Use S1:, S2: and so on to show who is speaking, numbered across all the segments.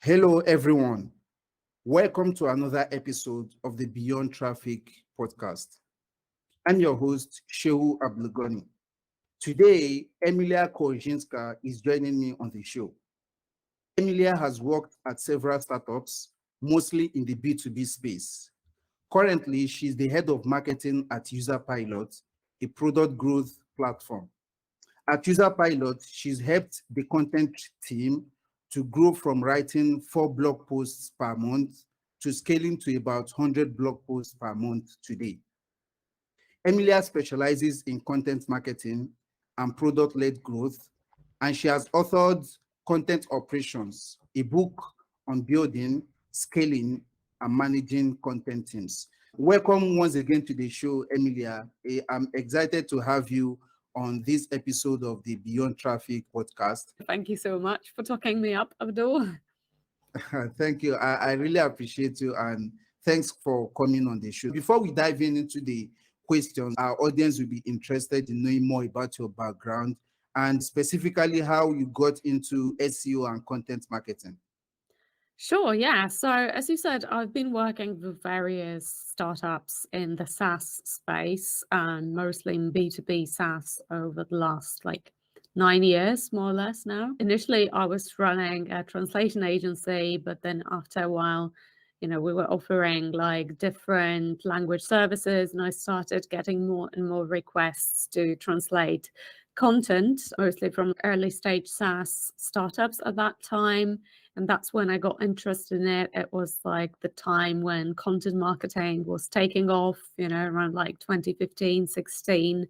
S1: Hello, everyone. Welcome to another episode of the Beyond Traffic podcast. I'm your host, Shehu Abdulgani. Today, Emilia Korczynska is joining me on the show. Emilia has worked at several startups, mostly in the B2B space. Currently, she's the head of marketing at Userpilot, a product growth platform. At Userpilot, she's helped the content team to grow from writing 4 blog posts per month to scaling to about 100 blog posts per month today. Emilia specializes in content marketing and product-led growth, and she has authored Content Operations, a book on building, scaling, and managing content teams. Welcome once again to the show, Emilia. I'm excited to have you on this episode of the Beyond Traffic podcast.
S2: Thank you so much for talking me up, Abdul.
S1: Thank you. I really appreciate you, and thanks for coming on the show. Before we dive into the questions, our audience will be interested in knowing more about your background and specifically how you got into SEO and content marketing.
S2: Sure, yeah. So as you said, I've been working with various startups in the SaaS space and mostly in B2B SaaS over the last 9 years, more or less now. Initially, I was running a translation agency, but then after a while, we were offering different language services, and I started getting more and more requests to translate content, mostly from early stage SaaS startups at that time. And that's when I got interested in it. It was the time when content marketing was taking off, around 2015, 16,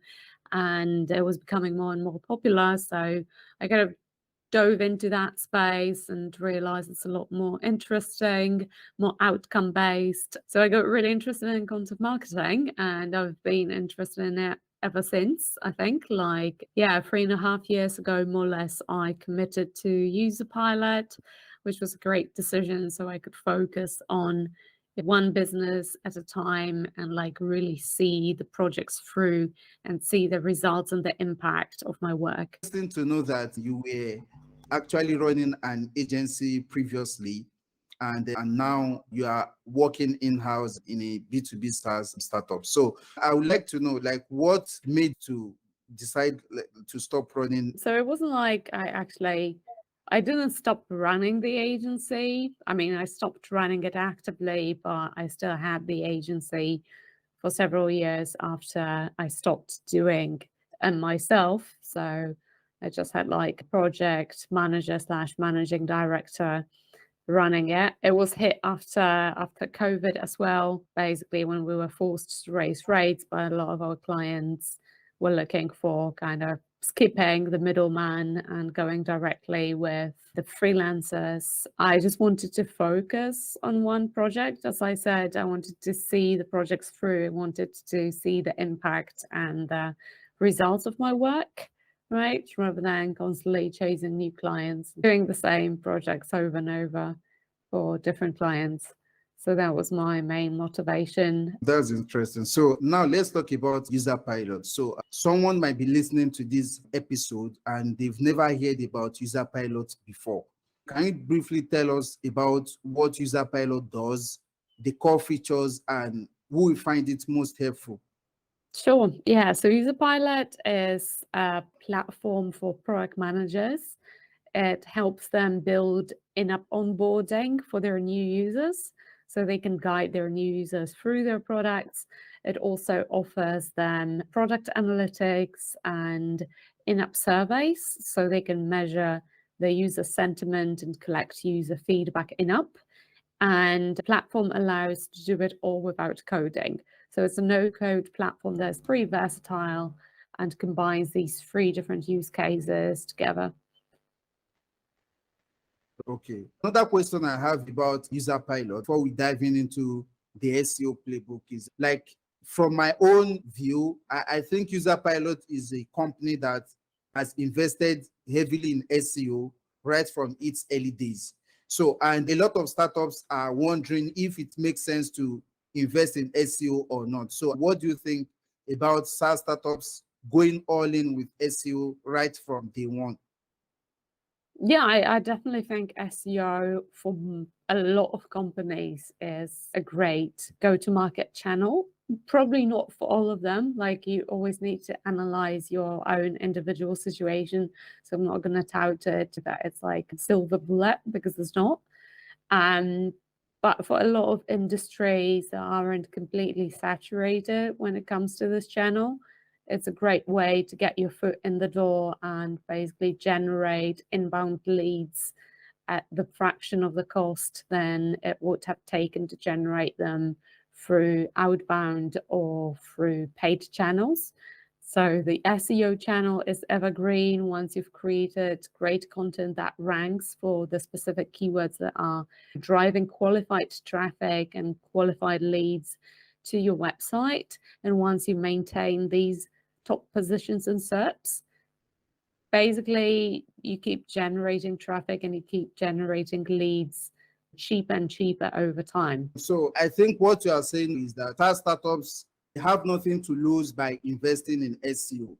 S2: and it was becoming more and more popular. So I kind of dove into that space and realized it's a lot more interesting, more outcome based. So I got really interested in content marketing, and I've been interested in it ever since. I think 3.5 years ago, more or less, I committed to Userpilot, which was a great decision. So I could focus on one business at a time and really see the projects through and see the results and the impact of my work.
S1: Interesting to know that you were actually running an agency previously, and now you are working in-house in a B2B SaaS startup. So I would like to know what made to decide to stop running.
S2: So it wasn't I didn't stop running the agency. I mean, I stopped running it actively, but I still had the agency for several years after I stopped doing it myself. So I just had a project manager / managing director running it. It was hit after COVID as well, basically when we were forced to raise rates, but a lot of our clients were looking for kind of skipping the middleman and going directly with the freelancers. I just wanted to focus on one project. As I said, I wanted to see the projects through. I wanted to see the impact and the results of my work, right? Rather than constantly chasing new clients, doing the same projects over and over for different clients. So that was my main motivation.
S1: That's interesting. So now let's talk about Userpilot. So someone might be listening to this episode and they've never heard about Userpilot before. Can you briefly tell us about what Userpilot does, the core features, and who will find it most helpful?
S2: Sure. Yeah. So Userpilot is a platform for product managers. It helps them build in-app onboarding for their new users so they can guide their new users through their products. It also offers them product analytics and in-app surveys so they can measure the user sentiment and collect user feedback in-app. And the platform allows to do it all without coding. So it's a no-code platform that's pretty versatile and combines these 3 different use cases together.
S1: Okay. Another question I have about Userpilot before we dive into the SEO playbook is from my own view, I think Userpilot is a company that has invested heavily in SEO right from its early days. So, and a lot of startups are wondering if it makes sense to invest in SEO or not. So what do you think about SaaS startups going all in with SEO right from day one?
S2: Yeah, I definitely think SEO for a lot of companies is a great go-to-market channel. Probably not for all of them. Like you always need to analyze your own individual situation. So I'm not going to tout it that it's like a silver bullet because it's not. Um, but for a lot of industries that aren't completely saturated when it comes to this channel, it's a great way to get your foot in the door and basically generate inbound leads at the fraction of the cost than it would have taken to generate them through outbound or through paid channels. So the SEO channel is evergreen once you've created great content that ranks for the specific keywords that are driving qualified traffic and qualified leads to your website. And once you maintain these top positions in SERPs, basically you keep generating traffic and you keep generating leads cheaper and cheaper over time.
S1: So I think what you are saying is that SaaS startups have nothing to lose by investing in SEO.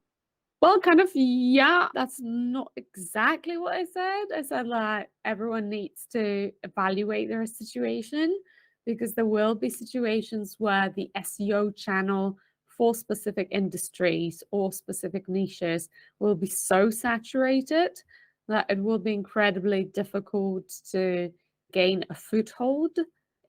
S2: Well, kind of, yeah, that's not exactly what I said. I said like everyone needs to evaluate their situation because there will be situations where the SEO channel for specific industries or specific niches will be so saturated that it will be incredibly difficult to gain a foothold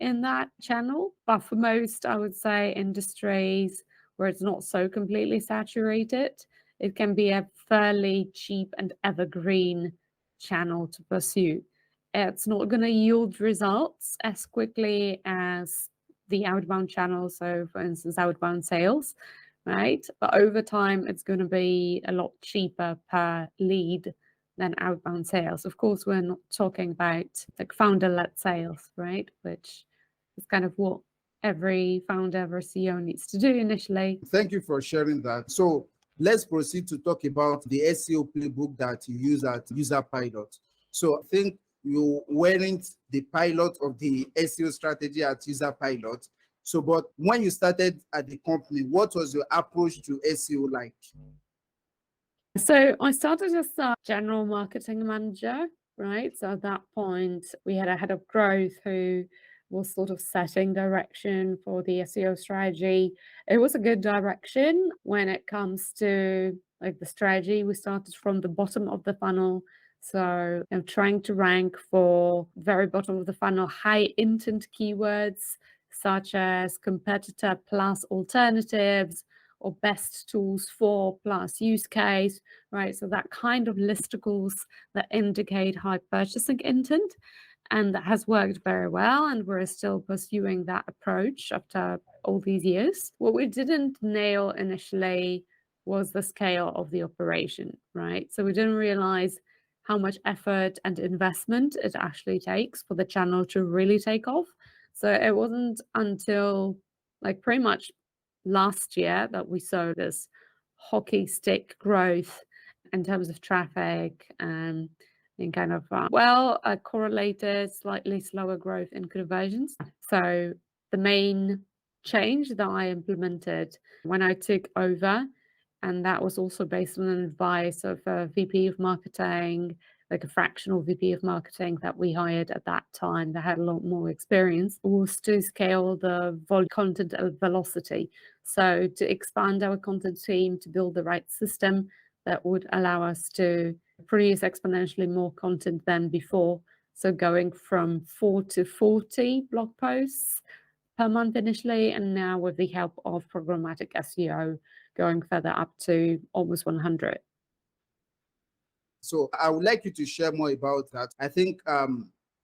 S2: in that channel. But for most, I would say, industries where it's not so completely saturated, it can be a fairly cheap and evergreen channel to pursue. It's not going to yield results as quickly as the outbound channel. So, for instance, outbound sales, right? But over time, it's going to be a lot cheaper per lead than outbound sales. Of course, we're not talking about like founder-led sales, right? Which is kind of what every founder, every CEO needs to do initially.
S1: Thank you for sharing that. So let's proceed to talk about the SEO playbook that you use at Userpilot. So I think you weren't the pilot of the SEO strategy at Userpilot. So, but when you started at the company, what was your approach to SEO like?
S2: So I started as a general marketing manager, right? So at that point, we had a head of growth who was sort of setting direction for the SEO strategy. It was a good direction when it comes to like the strategy. We started from the bottom of the funnel. So I'm trying to rank for very bottom of the funnel, high intent keywords such as competitor plus alternatives or best tools for plus use case, right? So that kind of listicles that indicate high purchasing intent. And that has worked very well. And we're still pursuing that approach after all these years. What we didn't nail initially was the scale of the operation, right? So we didn't realize how much effort and investment it actually takes for the channel to really take off. So it wasn't until like pretty much last year that we saw this hockey stick growth in terms of traffic and in kind of correlated slightly slower growth in conversions. So the main change that I implemented when I took over, and that was also based on advice of a VP of marketing, like a fractional VP of marketing that we hired at that time that had a lot more experience, was to scale the content velocity. So to expand our content team, to build the right system that would allow us to produce exponentially more content than before. So going from 4 to 40 blog posts per month initially, and now with the help of programmatic SEO, going further up to almost 100.
S1: So I would like you to share more about that. I think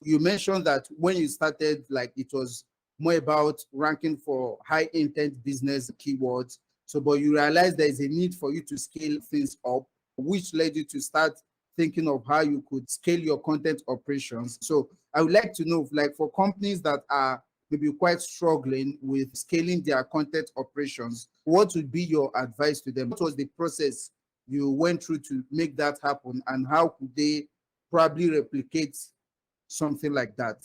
S1: you mentioned that when you started, like it was more about ranking for high intent business keywords. So, but you realized there is a need for you to scale things up, which led you to start thinking of how you could scale your content operations. So I would like to know, like for companies that are maybe quite struggling with scaling their content operations, what would be your advice to them? What was the process you went through to make that happen, and how could they probably replicate something like that?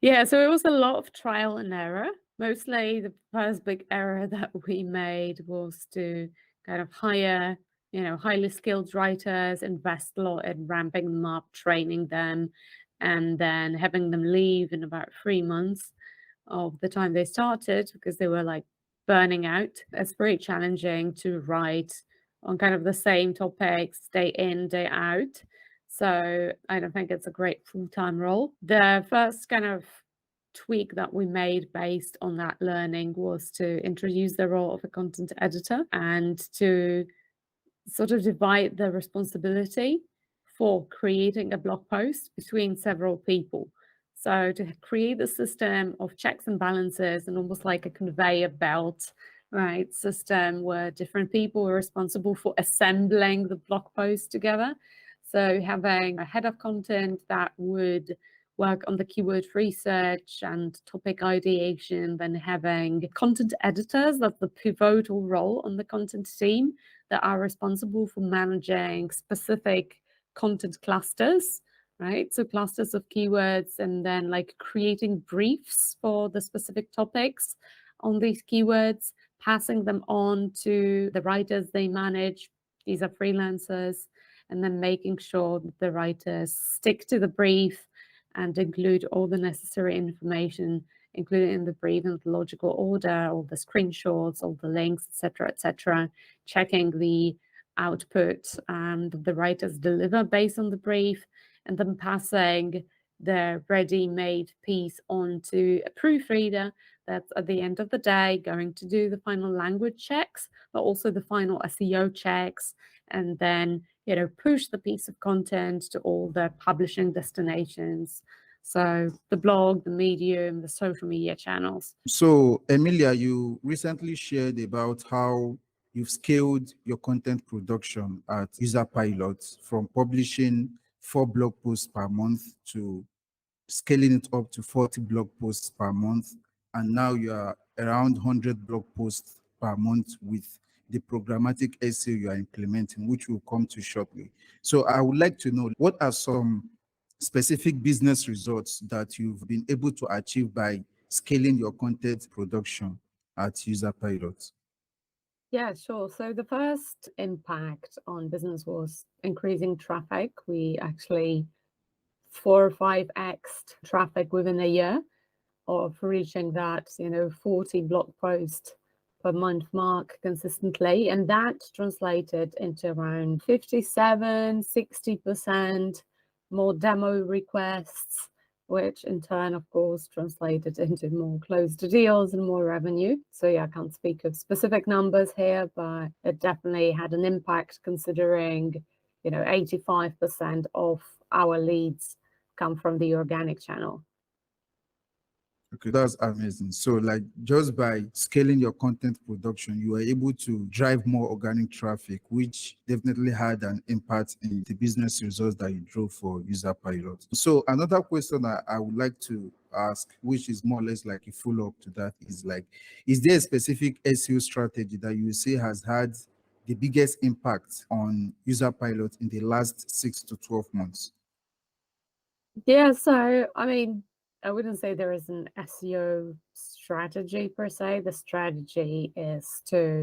S2: Yeah, so it was a lot of trial and error. Mostly the first big error that we made was to kind of hire highly skilled writers, invest a lot in ramping them up, training them, and then having them leave in about 3 months of the time they started because they were like burning out. It's very challenging to write on kind of the same topics day in, day out. So I don't think it's a great full-time role. The first kind of tweak that we made based on that learning was to introduce the role of a content editor and to sort of divide the responsibility for creating a blog post between several people. So to create a system of checks and balances and almost like a conveyor belt, right, system where different people were responsible for assembling the blog post together. So having a head of content that would work on the keyword research and topic ideation, then having content editors, that's the pivotal role on the content team, that are responsible for managing specific content clusters, right? So clusters of keywords, and then like creating briefs for the specific topics on these keywords, passing them on to the writers they manage. These are freelancers, and then making sure that the writers stick to the brief and include all the necessary information included in the brief in the logical order, all the screenshots, all the links, etc., checking the output that the writers deliver based on the brief, and then passing the ready-made piece on to a proofreader that's at the end of the day going to do the final language checks, but also the final SEO checks, and then push the piece of content to all the publishing destinations. So the blog, the Medium, the social media channels.
S1: So, Emilia, you recently shared about how you've scaled your content production at Userpilot from publishing 4 blog posts per month to scaling it up to 40 blog posts per month. And now you are around 100 blog posts per month with the programmatic SEO you are implementing, which we'll come to shortly. So I would like to know, what are some specific business results that you've been able to achieve by scaling your content production at Userpilot?
S2: Yeah, sure. So the first impact on business was increasing traffic. We actually 4 or 5x traffic within a year of reaching that 40 blog post per month mark consistently, and that translated into around 57-60% more demo requests, which in turn of course translated into more closed deals and more revenue. So yeah, I can't speak of specific numbers here, but it definitely had an impact, considering 85% of our leads come from the organic channel.
S1: Okay, that's amazing. So like just by scaling your content production, you were able to drive more organic traffic, which definitely had an impact in the business results that you drove for Userpilot. So another question I would like to ask, which is more or less like a follow-up to that, is like, is there a specific SEO strategy that you say has had the biggest impact on Userpilot in the last 6 to 12 months?
S2: Yeah, so I mean, I wouldn't say there is an SEO strategy per se. The strategy is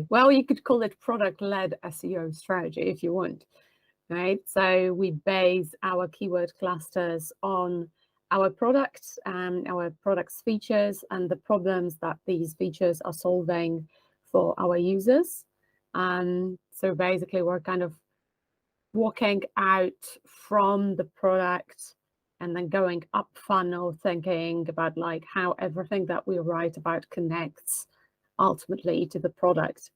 S2: well, you could call it product-led SEO strategy if you want, right? So we base our keyword clusters on our products and our products' features and the problems that these features are solving for our users. So basically, we're kind of walking out from the product and then going up funnel, thinking about like how everything that we write about connects ultimately to the product.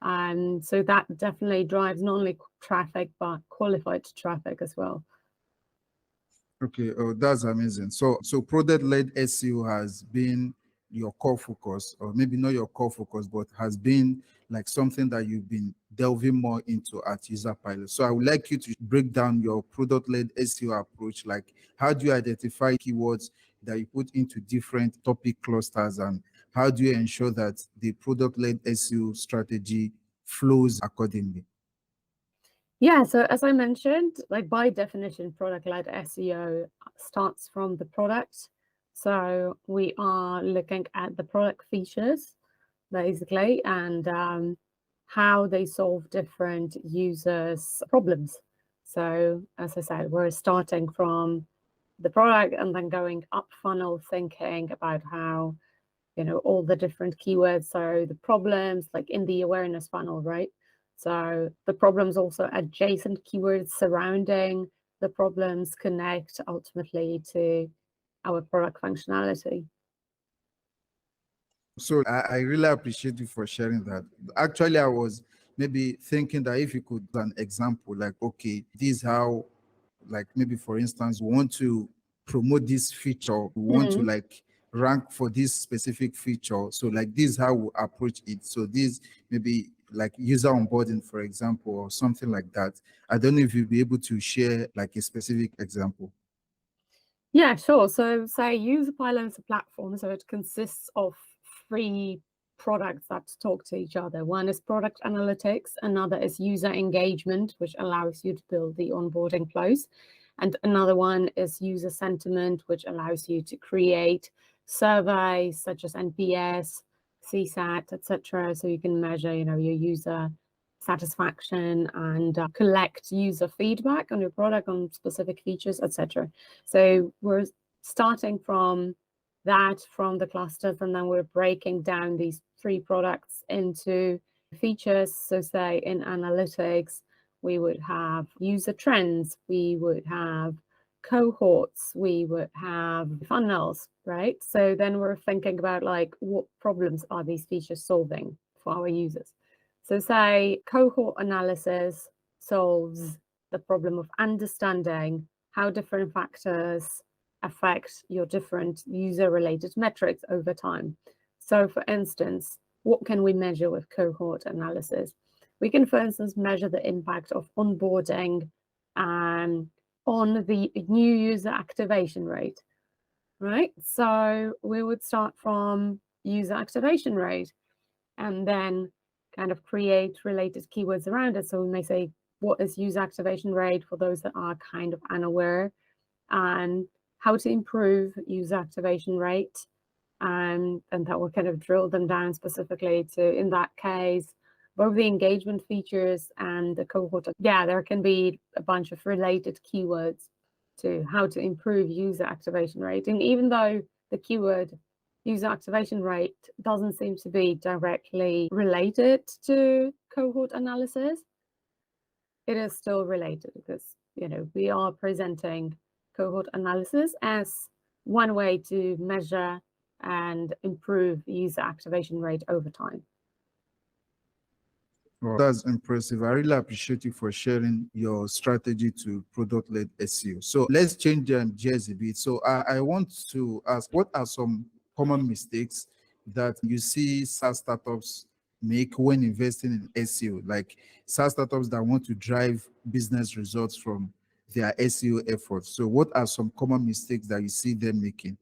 S2: And so that definitely drives not only traffic, but qualified traffic as well.
S1: Okay, oh, that's amazing. So product-led SEO has been your core focus, or maybe not your core focus, but has been like something that you've been delving more into at Userpilot. So I would like you to break down your product-led SEO approach. Like, how do you identify keywords that you put into different topic clusters, and how do you ensure that the product-led SEO strategy flows accordingly?
S2: Yeah, so as I mentioned, like by definition, product-led SEO starts from the product. So we are looking at the product features, basically, and how they solve different users' problems. So as I said, we're starting from the product and then going up funnel, thinking about how, all the different keywords. So the problems, like in the awareness funnel, right? So the problems, also adjacent keywords surrounding the problems, connect ultimately to our product functionality.
S1: So I really appreciate you for sharing that. Actually, I was maybe thinking that if you could an example, like, okay, this is how, like maybe for instance, we want to promote this feature, we want to like rank for this specific feature. So like this is how we approach it. So this maybe like user onboarding, for example, or something like that. I don't know if you'll be able to share like a specific example.
S2: Yeah, sure. So say Userpilot is a platform, so it consists of 3 products that talk to each other. One is product analytics, another is user engagement, which allows you to build the onboarding flows. And another one is user sentiment, which allows you to create surveys such as NPS, CSAT, etc. So you can measure, your user satisfaction and collect user feedback on your product, on specific features, etc. So we're starting from that, from the clusters, and then we're breaking down these 3 products into features. So say in analytics, we would have user trends, we would have cohorts, we would have funnels, right? So then we're thinking about like, what problems are these features solving for our users? So say cohort analysis solves the problem of understanding how different factors affect your different user-related metrics over time. So for instance, what can we measure with cohort analysis? We can, for instance, measure the impact of onboarding on the new user activation rate, right? So we would start from user activation rate and then kind of create related keywords around it. So we may say, what is user activation rate for those that are kind of unaware, and how to improve user activation rate. And that will kind of drill them down specifically to, in that case, both the engagement features and the cohort. Yeah, there can be a bunch of related keywords to how to improve user activation rate. And even though the keyword user activation rate doesn't seem to be directly related to cohort analysis, it is still related because, we are presenting cohort analysis as one way to measure and improve user activation rate over time.
S1: Well, that's impressive. I really appreciate you for sharing your strategy to product-led SEO. So let's change gears a bit. So I want to ask, what are some common mistakes that you see SaaS startups make when investing in SEO? Like SaaS startups that want to drive business results from their SEO efforts. So what are some common mistakes that you see them making?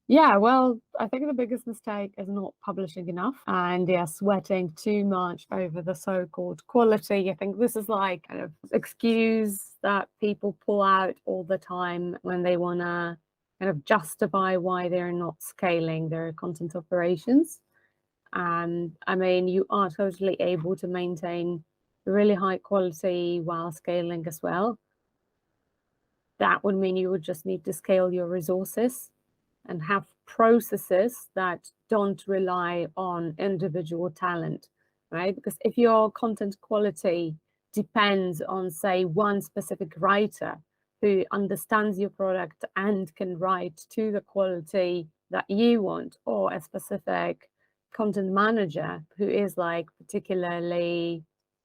S2: Yeah, well, I think the biggest mistake is not publishing enough and sweating too much over the so-called quality. I think this is like kind of excuse that people pull out all the time when they want to kind of justify why they're not scaling their content operations. I mean, you are totally able to maintain really high quality while scaling as well. That would mean you would just need to scale your resources and have processes that don't rely on individual talent, right? Because if your content quality depends on, say, one specific writer who understands your product and can write to the quality that you want, or a specific content manager who is like particularly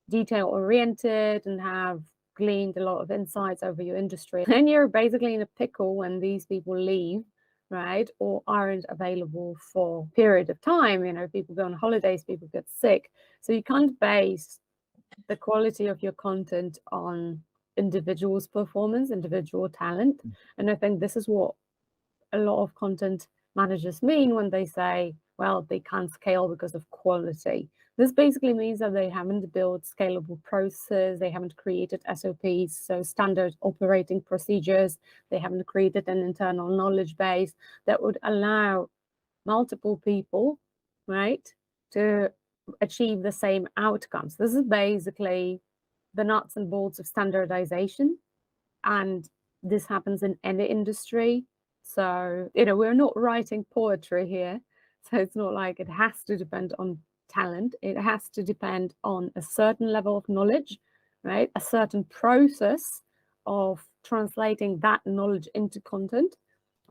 S2: detail oriented and have gleaned a lot of insights over your industry, then you're basically in a pickle when these people leave, right, or aren't available for a period of time. People go on holidays, people get sick. So you can't base the quality of your content on individuals' performance, individual talent. And I think this is what a lot of content managers mean when they say, well, they can't scale because of quality. This basically means that they haven't built scalable processes, they haven't created SOPs, so standard operating procedures, they haven't created an internal knowledge base that would allow multiple people, right, to achieve the same outcomes. This is basically the nuts and bolts of standardization, and this happens in any industry. So, we're not writing poetry here. So it's not like it has to depend on talent. It has to depend on a certain level of knowledge, right? A certain process of translating that knowledge into content,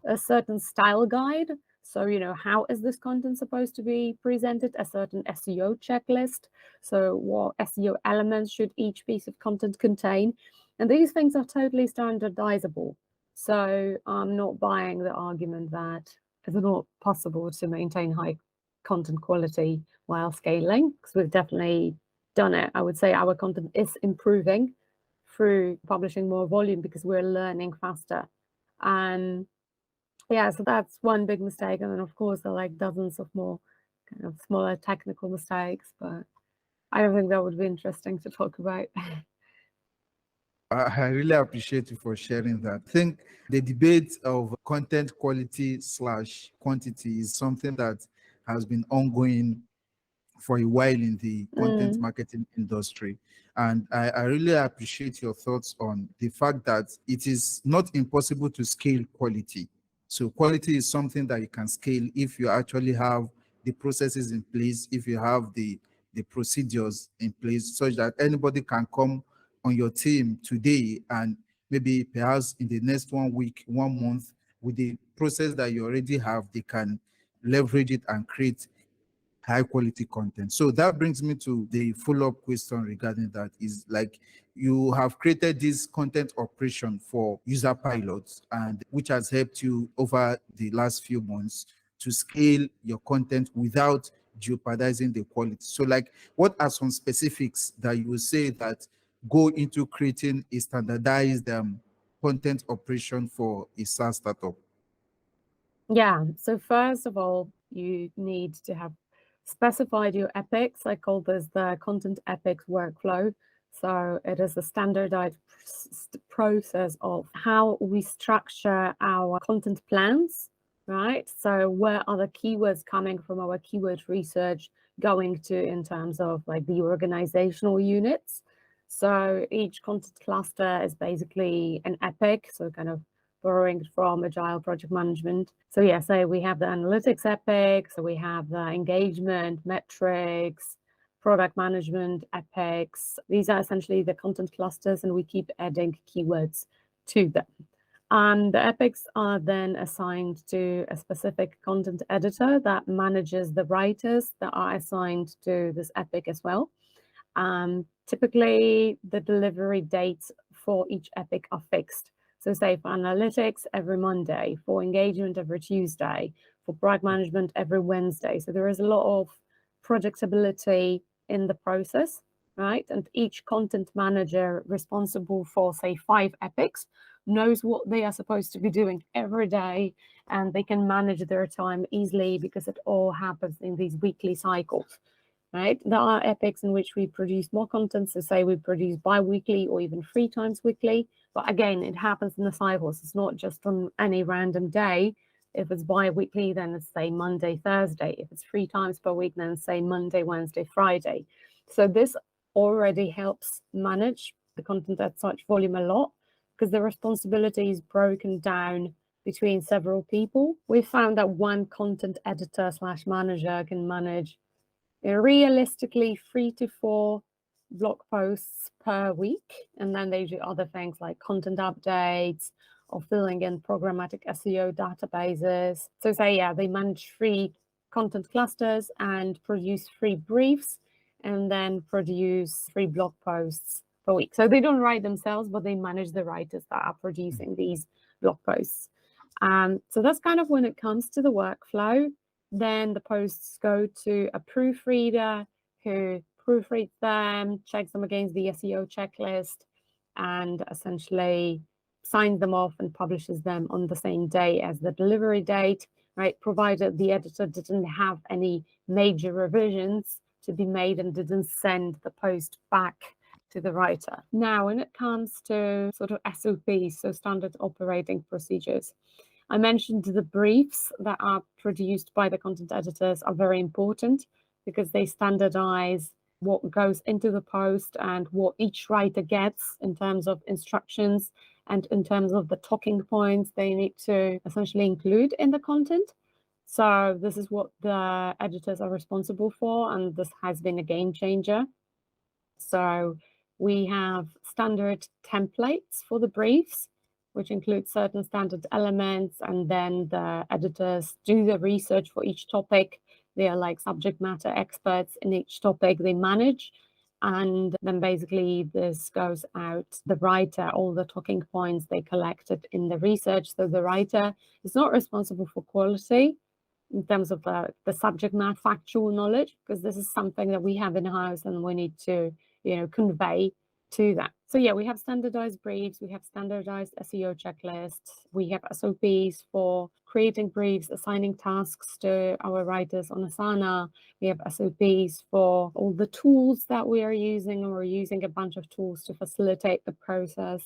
S2: a certain style guide. So, how is this content supposed to be presented? A certain SEO checklist. So what SEO elements should each piece of content contain? And these things are totally standardizable. So I'm not buying the argument that it's not possible to maintain high content quality while scaling, because we've definitely done it. I would say our content is improving through publishing more volume because we're learning faster. And yeah, so that's one big mistake. And then, of course, there are like dozens of more kind of smaller technical mistakes, but I don't think that would be interesting to talk about.
S1: I really appreciate you for sharing that. I think the debate of content quality / quantity is something that has been ongoing for a while in the content marketing industry. And I really appreciate your thoughts on the fact that it is not impossible to scale quality. So quality is something that you can scale if you actually have the processes in place, if you have the procedures in place, such that anybody can come on your team today and maybe perhaps in the next 1 week, 1 month, with the process that you already have, they can leverage it and create high quality content. So that brings me to the follow-up question regarding that is like, you have created this content operation for Userpilot, and which has helped you over the last few months to scale your content without jeopardizing the quality. So like, what are some specifics that you will say that go into creating a standardized content operation for a SaaS startup?
S2: Yeah, so first of all, you need to have specified your epics. I call this the content epics workflow. So it is a standardized process of how we structure our content plans, right? So where are the keywords coming from our keyword research going to in terms of like the organizational units? So each content cluster is basically an epic, so kind of borrowing from agile project management. So yeah, so we have the analytics epic, so we have the engagement metrics, product management epics. These are essentially the content clusters, and we keep adding keywords to them. The epics are then assigned to a specific content editor that manages the writers that are assigned to this epic as well. Typically, the delivery dates for each epic are fixed. So say for analytics, every Monday, for engagement, every Tuesday, for product management, every Wednesday. So there is a lot of predictability in the process, right? And each content manager responsible for, say, 5 epics knows what they are supposed to be doing every day, and they can manage their time easily because it all happens in these weekly cycles. Right? There are epics in which we produce more content, so say we produce bi-weekly or even 3 times weekly. But again, it happens in the cycles. It's not just on any random day. If it's bi-weekly, then it's say Monday, Thursday. If it's 3 times per week, then it's say Monday, Wednesday, Friday. So this already helps manage the content at such volume a lot, because the responsibility is broken down between several people. We found that one content editor / manager can manage realistically 3 to 4 blog posts per week, and then they do other things like content updates or filling in programmatic SEO databases. So say, yeah, they manage 3 content clusters and produce 3 briefs, and then produce 3 blog posts per week. So they don't write themselves, but they manage the writers that are producing these blog posts. So that's kind of when it comes to the workflow. Then the posts go to a proofreader who proofreads them, checks them against the SEO checklist, and essentially signs them off and publishes them on the same day as the delivery date, right? Provided the editor didn't have any major revisions to be made and didn't send the post back to the writer. Now, when it comes to sort of SOPs, so standard operating procedures, I mentioned the briefs that are produced by the content editors are very important, because they standardize what goes into the post and what each writer gets in terms of instructions and in terms of the talking points they need to essentially include in the content. So this is what the editors are responsible for, and this has been a game changer. So we have standard templates for the briefs, which include certain standard elements, and then the editors do the research for each topic. They are like subject matter experts in each topic they manage. And then basically this goes out, the writer, all the talking points they collected in the research. So the writer is not responsible for quality in terms of the subject matter factual knowledge, because this is something that we have in-house and we need to, convey to that. So yeah, we have standardized briefs, we have standardized SEO checklists, we have SOPs for creating briefs, assigning tasks to our writers on Asana. We have SOPs for all the tools that we are using, and we're using a bunch of tools to facilitate the process.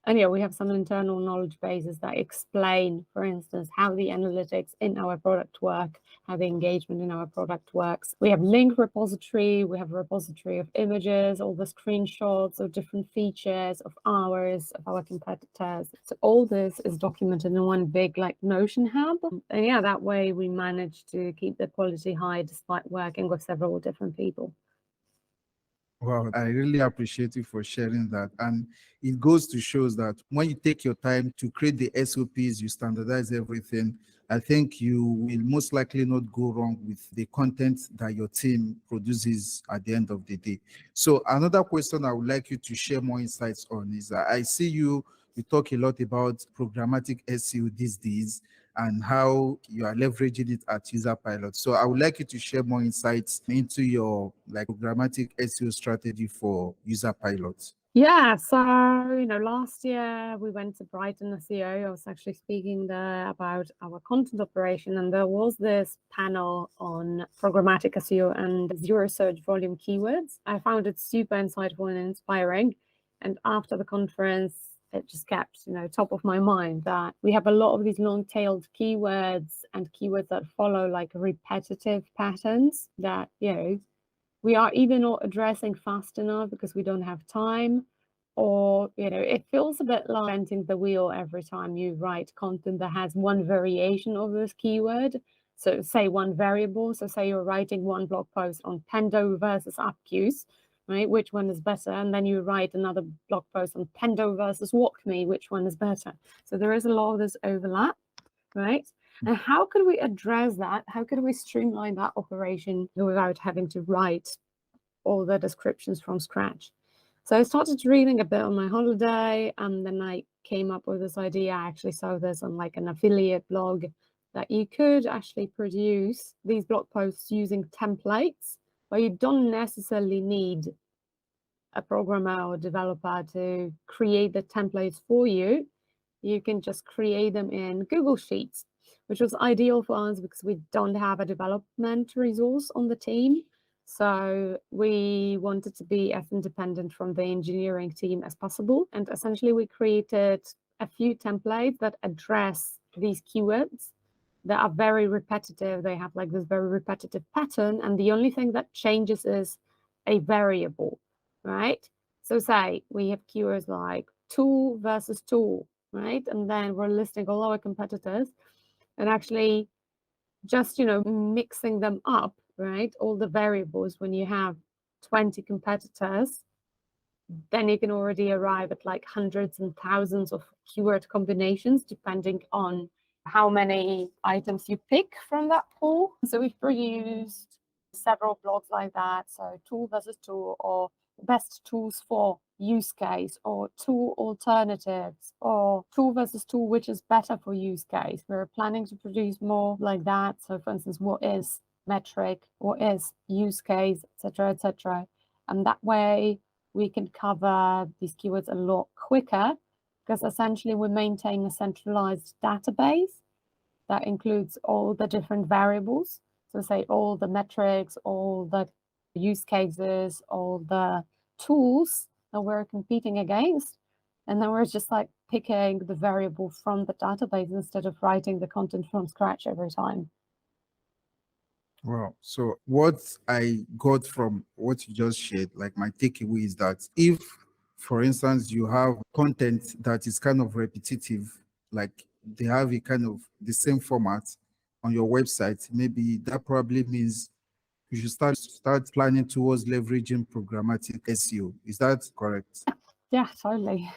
S2: And yeah, we have some internal knowledge bases that explain, for instance, how the analytics in our product work, how the engagement in our product works. We have link repository, we have a repository of images, all the screenshots of different features of ours, of our competitors. So all this is documented in one big Notion hub. And yeah, that way we manage to keep the quality high despite working with several different people.
S1: Wow, I really appreciate you for sharing that. And it goes to show that when you take your time to create the SOPs, you standardize everything, I think you will most likely not go wrong with the content that your team produces at the end of the day. So another question I would like you to share more insights on is that I see you talk a lot about programmatic SEO these days and how you are leveraging it at Userpilot. So I would like you to share more insights into your programmatic SEO strategy for Userpilot.
S2: Yeah, so last year we went to Brighton SEO. I was actually speaking there about our content operation, and there was this panel on programmatic SEO and zero search volume keywords. I found it super insightful and inspiring. And after the conference, it just kept, top of my mind that we have a lot of these long-tailed keywords and keywords that follow repetitive patterns that, we are either not addressing fast enough because we don't have time, or, it feels a bit like inventing the wheel every time you write content that has one variation of this keyword. So say one variable. So say you're writing one blog post on Pendo versus Upuse, right? Which one is better? And then you write another blog post on Pendo versus WalkMe, which one is better? So there is a lot of this overlap, right? And how could we address that? How could we streamline that operation without having to write all the descriptions from scratch? So I started reading a bit on my holiday, and then I came up with this idea. I actually saw this on an affiliate blog, that you could actually produce these blog posts using templates, but you don't necessarily need a programmer or developer to create the templates for you. You can just create them in Google Sheets, which was ideal for us because we don't have a development resource on the team. So we wanted to be as independent from the engineering team as possible. And essentially we created a few templates that address these keywords that are very repetitive. They have this very repetitive pattern. And the only thing that changes is a variable, right? So say we have keywords like tool versus tool, right? And then we're listing all our competitors and actually just, mixing them up, right? All the variables. When you have 20 competitors, then you can already arrive at hundreds and thousands of keyword combinations, depending on how many items you pick from that pool. So we've produced several blogs like that. So tool versus tool, or best tools for use case, or tool alternatives, or tool versus tool, which is better for use case. We're planning to produce more like that. So for instance, what is metric, what is use case, etc., etc. And that way we can cover these keywords a lot quicker, because essentially we maintain a centralized database that includes all the different variables. So say all the metrics, all the use cases, all the tools that we're competing against. And then we're just picking the variable from the database instead of writing the content from scratch every time.
S1: Wow. So what I got from what you just shared, like my takeaway is that if, for instance, you have content that is kind of repetitive, like they have a kind of the same format on your website, maybe that probably means you should start planning towards leveraging programmatic SEO. Is that correct?
S2: Yeah, totally.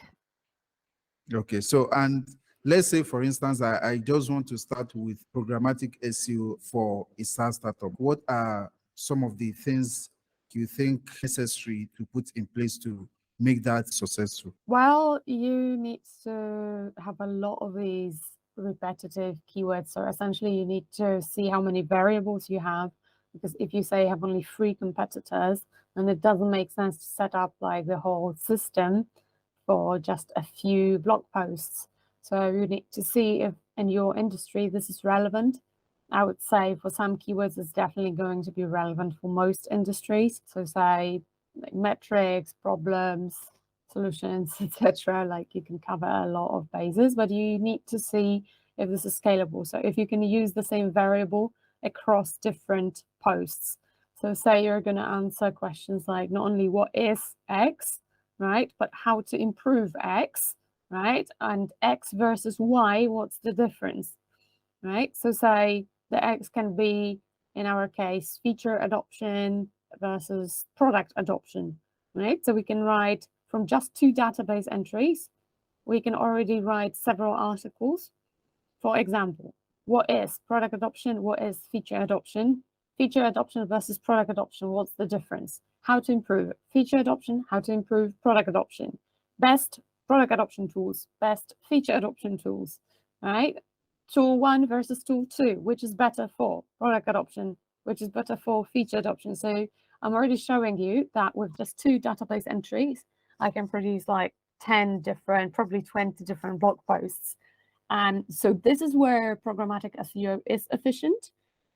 S1: Okay, so and let's say, for instance, I just want to start with programmatic SEO for a SaaS startup. What are some of the things you think necessary to put in place to make that successful?
S2: Well, you need to have a lot of these repetitive keywords. So essentially, you need to see how many variables you have, because if you say you have only 3 competitors, then it doesn't make sense to set up like the whole system for just a few blog posts. So you need to see if in your industry this is relevant. I would say for some keywords, it's definitely going to be relevant for most industries. So say like metrics, problems, solutions, etc. Like you can cover a lot of bases, but you need to see if this is scalable. So if you can use the same variable across different posts. So say you're going to answer questions like not only what is X, right, but how to improve X, right, and X versus Y, what's the difference, right? So say the X can be, in our case, feature adoption versus product adoption, right? So we can write from just 2 database entries, we can already write several articles. For example, what is product adoption? What is feature adoption? Feature adoption versus product adoption, what's the difference? How to improve feature adoption, how to improve product adoption. Best product adoption tools, best feature adoption tools, right? Tool 1 versus tool 2, which is better for product adoption, which is better for feature adoption. So I'm already showing you that with just 2 database entries, I can produce like 10 different, probably 20 different blog posts. And so this is where programmatic SEO is efficient,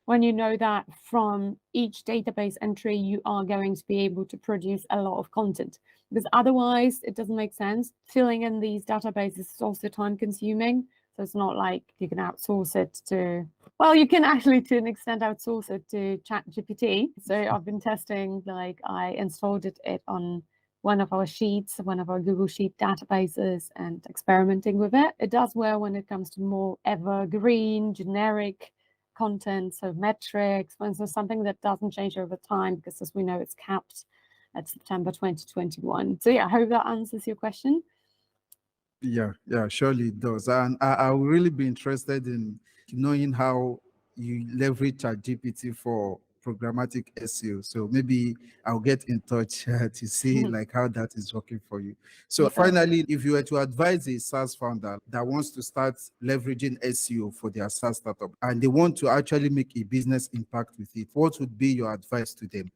S2: when you know that from each database entry, you are going to be able to produce a lot of content. Because otherwise, it doesn't make sense. Filling in these databases is also time consuming. So it's not like you can outsource it to, well, you can actually to an extent outsource it to ChatGPT. So I've been testing, like I installed it on one of our sheets, one of our Google Sheet databases, and experimenting with it. It does well when it comes to more evergreen, generic content, so metrics, for instance, something that doesn't change over time, because as we know, it's capped at September 2021. So yeah, I hope that answers your question.
S1: Yeah, surely it does. And I will really be interested in knowing how you leverage ChatGPT for programmatic SEO. So maybe I'll get in touch to see like how that is working for you. So finally, if you were to advise a SaaS founder that wants to start leveraging SEO for their SaaS startup and they want to actually make a business impact with it, what would be your advice to them?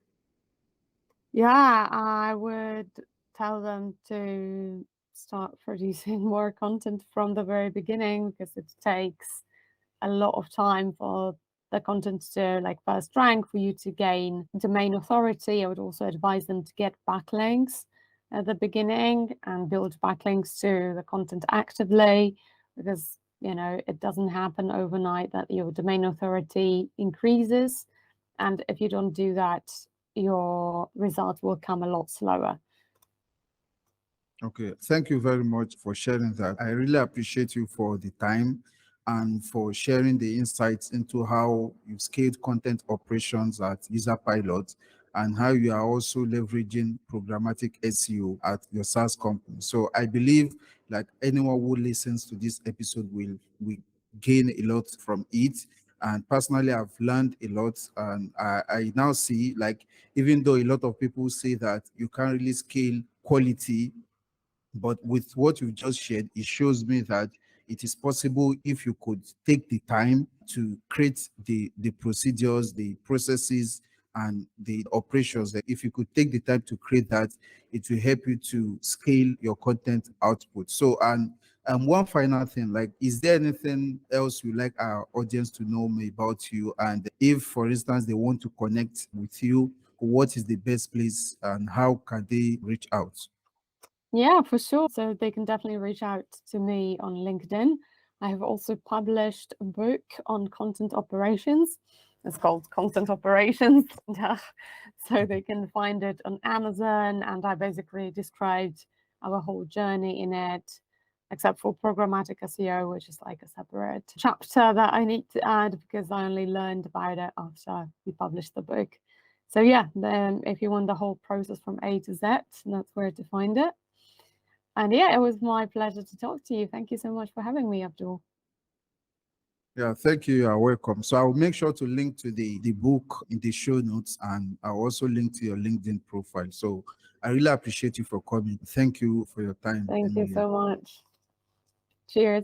S2: Yeah, I would tell them to start producing more content from the very beginning, because it takes a lot of time for the content to like first rank, for you to gain domain authority. I would also advise them to get backlinks at the beginning and build backlinks to the content actively, because it doesn't happen overnight that your domain authority increases, and if you don't do that, your results will come a lot slower.
S1: Okay, thank you very much for sharing that. I really appreciate you for the time and for sharing the insights into how you've scaled content operations at Userpilot and how you are also leveraging programmatic SEO at your SaaS company. So I believe like anyone who listens to this episode will gain a lot from it. And personally, I've learned a lot, and I now see like even though a lot of people say that you can't really scale quality, but with what you've just shared, it shows me that it is possible if you could take the time to create the procedures, the processes, and the operations. That if you could take the time to create that, it will help you to scale your content output. So, and one final thing, like, is there anything else you'd like our audience to know more about you? And if, for instance, they want to connect with you, what is the best place and how can they reach out?
S2: Yeah, for sure. So they can definitely reach out to me on LinkedIn. I have also published a book on content operations. It's called Content Operations. So they can find it on Amazon, and I basically described our whole journey in it, except for programmatic SEO, which is like a separate chapter that I need to add because I only learned about it after we published the book. So yeah, then if you want the whole process from A to Z, that's where to find it. And yeah, it was my pleasure to talk to you. Thank you so much for having me, Abdul.
S1: Yeah, thank you. You're welcome. So I'll make sure to link to the book in the show notes, and I'll also link to your LinkedIn profile. So I really appreciate you for coming. Thank you for your time.
S2: Thank you
S1: Emilia.
S2: so much. Cheers.